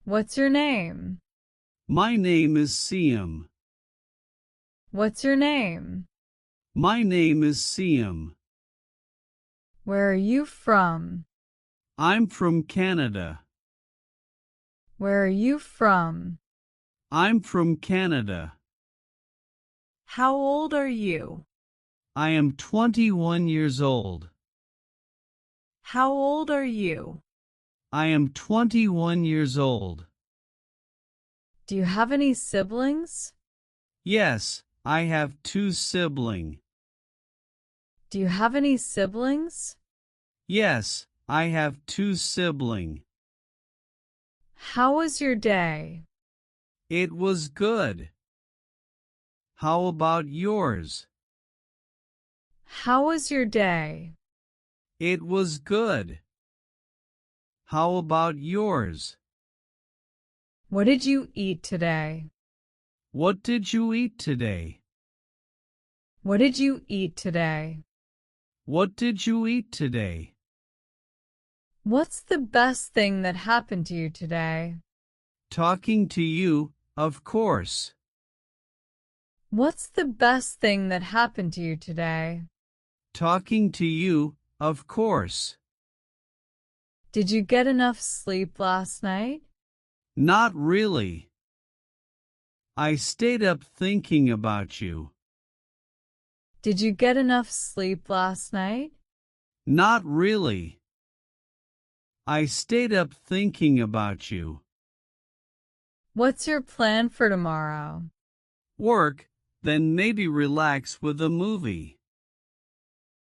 What's your name? My name is Siam. What's your name? My name is Siam. Where are you from? I'm from Canada. Where are you from? I'm from Canada. How old are you? I am 21 years old. How old are you? I am 21 years old. Do you have any siblings? Yes, I have two siblings. Do you have any siblings? Yes, I have two siblings. How was your day? It was good. How about yours? How was your day? It was good. How about yours? What did you eat today? What did you eat today? What did you eat today? What did you eat today? What's the best thing that happened to you today? Talking to you, of course. What's the best thing that happened to you today? Talking to you, of course. Did you get enough sleep last night? Not really. I stayed up thinking about you. Did you get enough sleep last night? Not really. I stayed up thinking about you. What's your plan for tomorrow? Work, then maybe relax with a movie.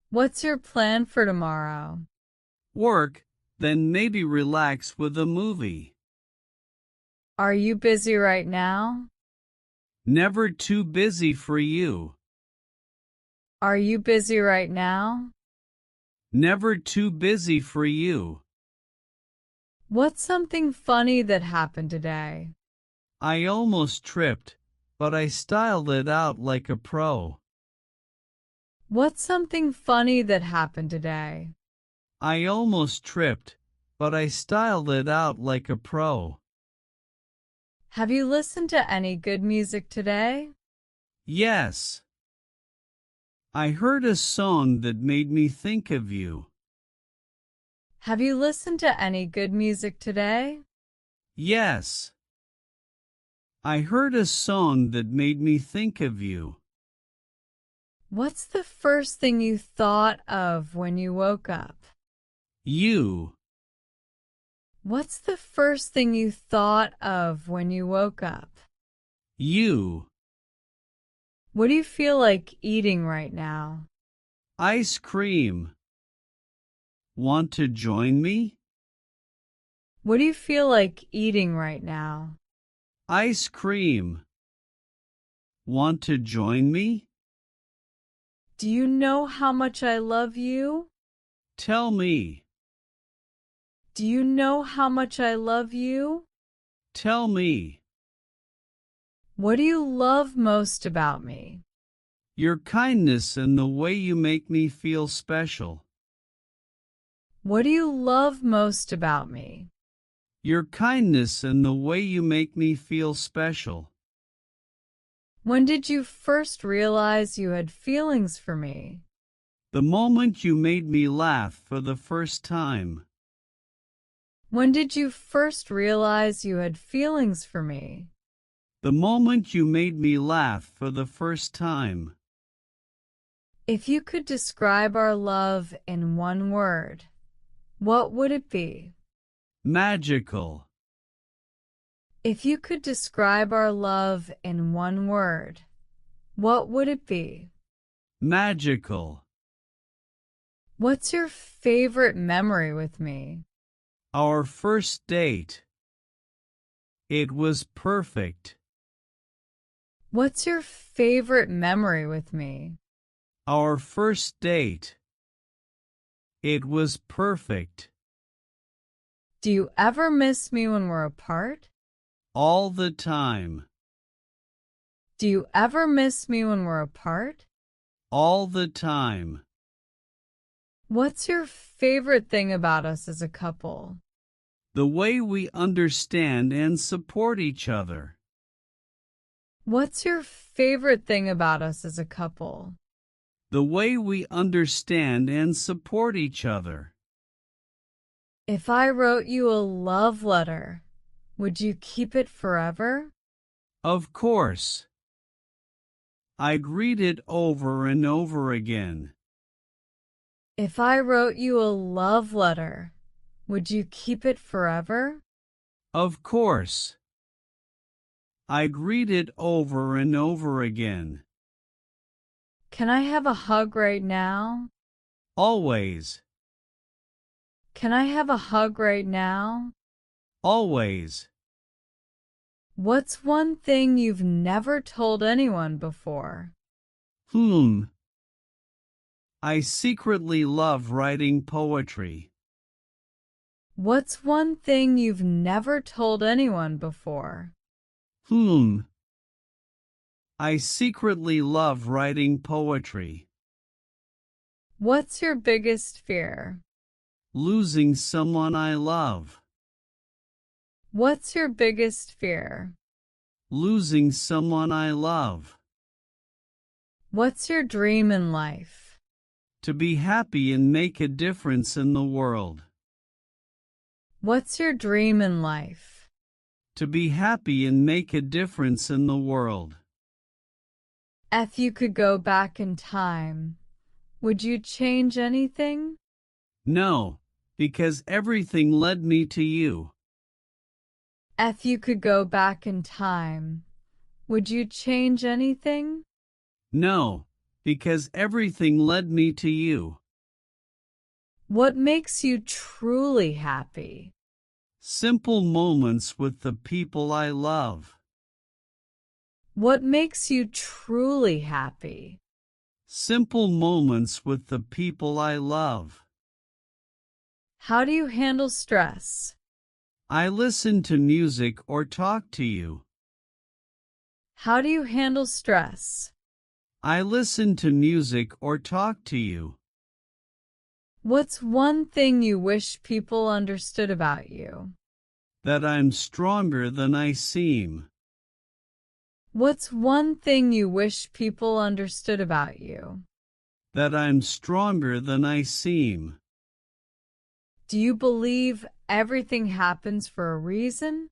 What's your plan for tomorrow? Work, then maybe relax with a movie. Are you busy right now? Never too busy for you. Are you busy right now? Never too busy for you. What's something funny that happened today? I almost tripped, but I styled it out like a pro. What's something funny that happened today? I almost tripped, but I styled it out like a pro. Have you listened to any good music today? Yes. I heard a song that made me think of you. Have you listened to any good music today? Yes. I heard a song that made me think of you. What's the first thing you thought of when you woke up? You. What's the first thing you thought of when you woke up? You. What do you feel like eating right now? Ice cream. Want to join me? What do you feel like eating right now? Ice cream. Want to join me? Do you know how much I love you? Tell me. Do you know how much I love you? Tell me. What do you love most about me? Your kindness and the way you make me feel special. What do you love most about me? Your kindness and the way you make me feel special. When did you first realize you had feelings for me? The moment you made me laugh for the first time. When did you first realize you had feelings for me? The moment you made me laugh for the first time. If you could describe our love in one word, what would it be? Magical. If you could describe our love in one word, what would it be? Magical. What's your favorite memory with me? Our first date. It was perfect. What's your favorite memory with me? Our first date. It was perfect. Do you ever miss me when we're apart? All the time. Do you ever miss me when we're apart? All the time. What's your favorite thing about us as a couple? The way we understand and support each other. What's your favorite thing about us as a couple? The way we understand and support each other. If I wrote you a love letter, would you keep it forever? Of course. I'd read it over and over again. If I wrote you a love letter, would you keep it forever? Of course. I'd read it over and over again. Can I have a hug right now? Always. Can I have a hug right now? Always. What's one thing you've never told anyone before? I secretly love writing poetry. What's one thing you've never told anyone before? I secretly love writing poetry. What's your biggest fear? Losing someone I love. What's your biggest fear? Losing someone I love. What's your dream in life? To be happy and make a difference in the world. What's your dream in life? To be happy and make a difference in the world. If you could go back in time, would you change anything? No, because everything led me to you. If you could go back in time, would you change anything? No, because everything led me to you. What makes you truly happy? Simple moments with the people I love. What makes you truly happy? Simple moments with the people I love. How do you handle stress? I listen to music or talk to you. How do you handle stress? I listen to music or talk to you. What's one thing you wish people understood about you? That I'm stronger than I seem. What's one thing you wish people understood about you? That I'm stronger than I seem. Do you believe everything happens for a reason?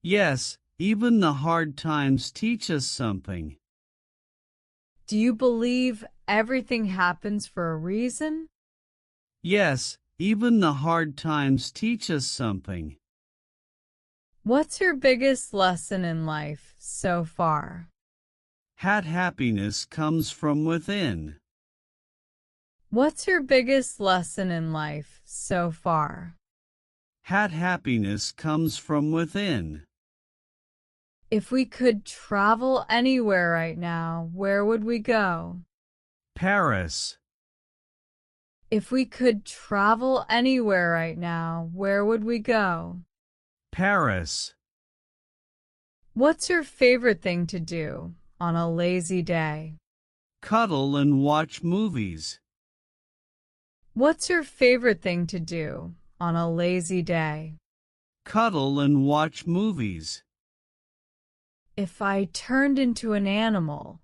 Yes, even the hard times teach us something. Do you believe everything happens for a reason? Yes, even the hard times teach us something. What's your biggest lesson in life so far? Happiness comes from within. What's your biggest lesson in life so far? Happiness comes from within. If we could travel anywhere right now, where would we go? Paris. If we could travel anywhere right now, where would we go? Paris. What's your favorite thing to do on a lazy day? Cuddle and watch movies. What's your favorite thing to do on a lazy day? Cuddle and watch movies. If I turned into an animal,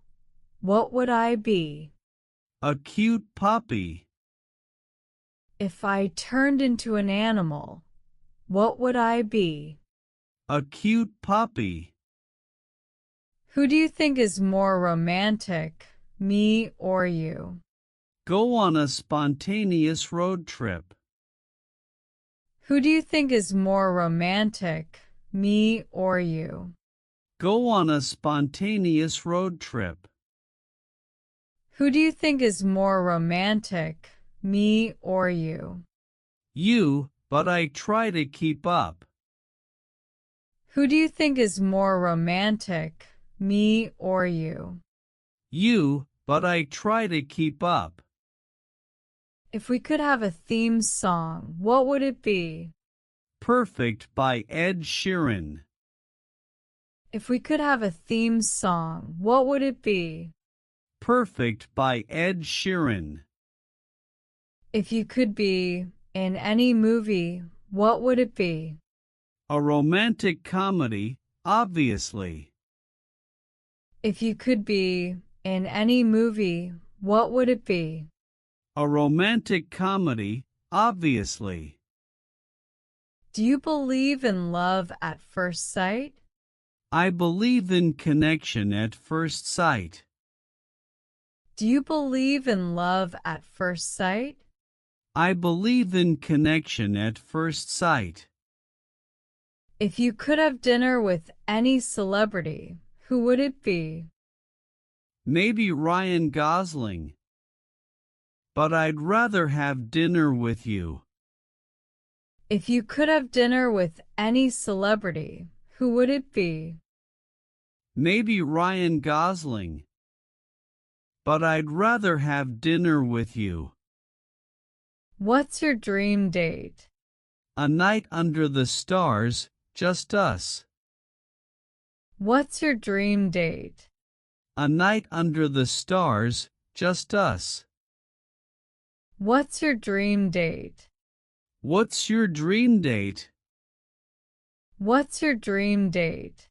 what would I be? A cute puppy. If I turned into an animal, what would I be? A cute puppy. Who do you think is more romantic, me or you? Go on a spontaneous road trip. Who do you think is more romantic, me or you? Go on a spontaneous road trip. Who do you think is more romantic, me or you? You, but I try to keep up. Who do you think is more romantic, me or you? You, but I try to keep up. If we could have a theme song, what would it be? Perfect by Ed Sheeran. If we could have a theme song, what would it be? Perfect by Ed Sheeran. If you could be in any movie, what would it be? A romantic comedy, obviously. If you could be in any movie, what would it be? A romantic comedy, obviously. Do you believe in love at first sight? I believe in connection at first sight. Do you believe in love at first sight? I believe in connection at first sight. If you could have dinner with any celebrity, who would it be? Maybe Ryan Gosling. But I'd rather have dinner with you. If you could have dinner with any celebrity, who would it be? Maybe Ryan Gosling. But I'd rather have dinner with you. What's your dream date? A night under the stars, just us. What's your dream date? A night under the stars, just us. What's your dream date? What's your dream date? What's your dream date?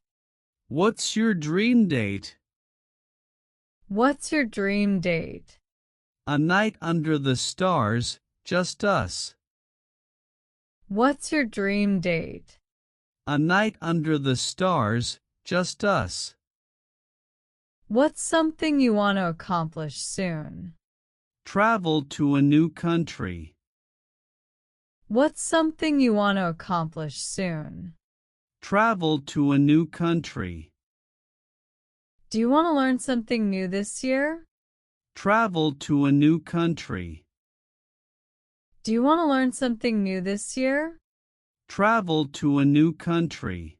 What's your dream date? What's your dream date? A night under the stars, just us. What's your dream date? A night under the stars, just us. What's something you want to accomplish soon? Travel to a new country. What's something you want to accomplish soon? Travel to a new country. Do you want to learn something new this year? Travel to a new country. Do you want to learn something new this year? Travel to a new country.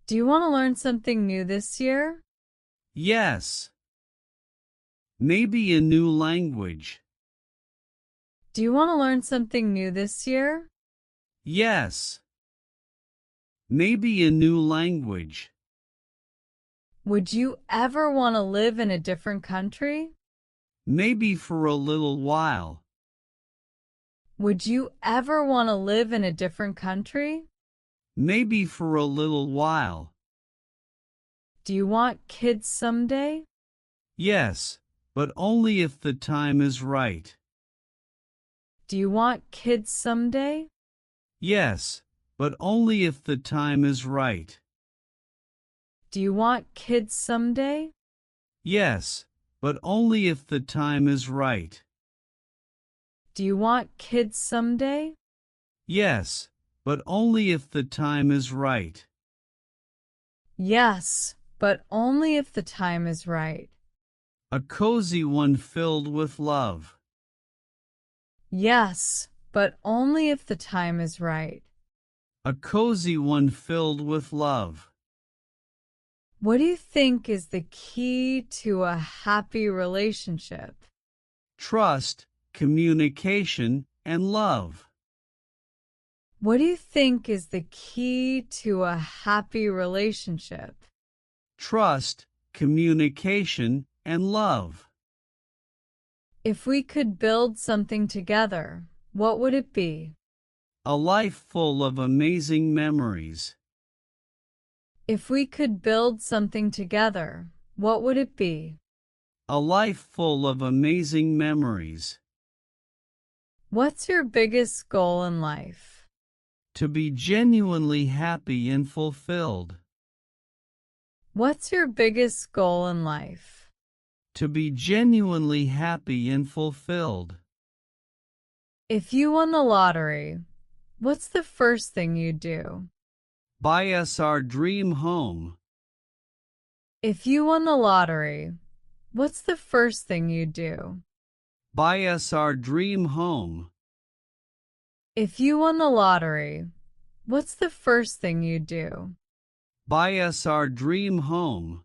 Do you want to learn something new this year? Yes. Maybe a new language. Do you want to learn something new this year? Yes. Maybe a new language. Would you ever want to live in a different country? Maybe for a little while. Would you ever want to live in a different country? Maybe for a little while. Do you want kids someday? Yes, but only if the time is right. Do you want kids someday? Yes, but only if the time is right. Do you want kids someday? Yes, but only if the time is right. Do you want kids someday? Yes, but only if the time is right. Yes, but only if the time is right. A cozy one filled with love. Yes, but only if the time is right. A cozy one filled with love. What do you think is the key to a happy relationship? Trust, communication, and love. What do you think is the key to a happy relationship? Trust, communication, and love. If we could build something together, what would it be? A life full of amazing memories. If we could build something together, what would it be? A life full of amazing memories. What's your biggest goal in life? To be genuinely happy and fulfilled. What's your biggest goal in life? To be genuinely happy and fulfilled. If you won the lottery, what's the first thing you'd do? Buy us our dream home. If you won the lottery, what's the first thing you'd do? Buy us our dream home. If you won the lottery, what's the first thing you'd do? Buy us our dream home.